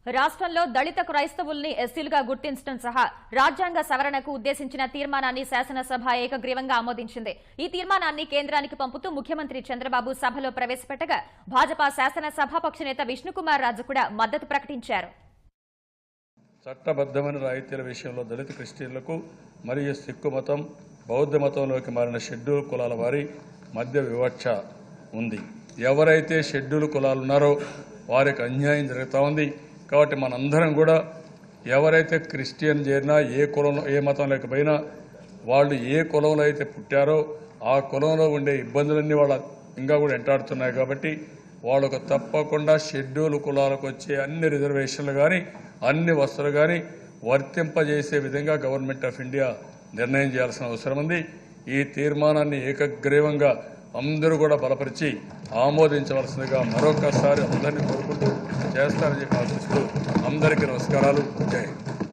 రాష్ట్రంలో దళిత క్రైస్తవుల్ని ఎస్సీలుగా గుర్తించడం సహా రాజ్యాంగ సవరణకు ఉద్దేశించిన తీర్మానాన్ని శాసనసభ ఏకగ్రీవంగా ఆమోదించింది. ఈ తీర్మానాన్ని కేంద్రానికి పంపుతూ ముఖ్యమంత్రి చంద్రబాబు సభలో ప్రవేశపెట్టగా భాజపా శాసనసభాపక్ష నేత విష్ణుకుమార్ రాజు కూడా మద్దతు ప్రకటించారు. చట్టబద్దమైన రాయితీల విషయంలో దళిత క్రిస్టియన్లకు మరియు సిక్కు మతం, బౌద్ధ మతంలోకి మారిన షెడ్యూల్ కులాల వారి మధ్య వివక్ష ఉంది. ఎవరైతే షెడ్యూల్ కులాలు ఉన్నారో వారికి అన్యాయం జరుగుతూ ఉంది. కాబట్టి మనందరం కూడా ఎవరైతే క్రిస్టియన్ చేరినా, ఏ కులంలో ఏ మతం లేకపోయినా, వాళ్ళు ఏ కులంలో అయితే పుట్టారో ఆ కులంలో ఉండే ఇబ్బందులన్నీ వాళ్ళ ఇంకా కూడా వెంటాడుతున్నాయి. కాబట్టి వాళ్ళకు తప్పకుండా షెడ్యూల్ కులాలకు వచ్చే అన్ని రిజర్వేషన్లు కానీ అన్ని వసతులు కానీ వర్తింపజేసే విధంగా గవర్నమెంట్ ఆఫ్ ఇండియా నిర్ణయం చేయాల్సిన అవసరం ఉంది. ఈ తీర్మానాన్ని ఏకగ్రీవంగా అందరూ కూడా బలపరిచి ఆమోదించవలసిందిగా మరొకసారి అందరినీ కోరుకుంటూ చేస్తారని చెప్పి ఆశిస్తూ అందరికీ నమస్కారాలు. జై హింద్.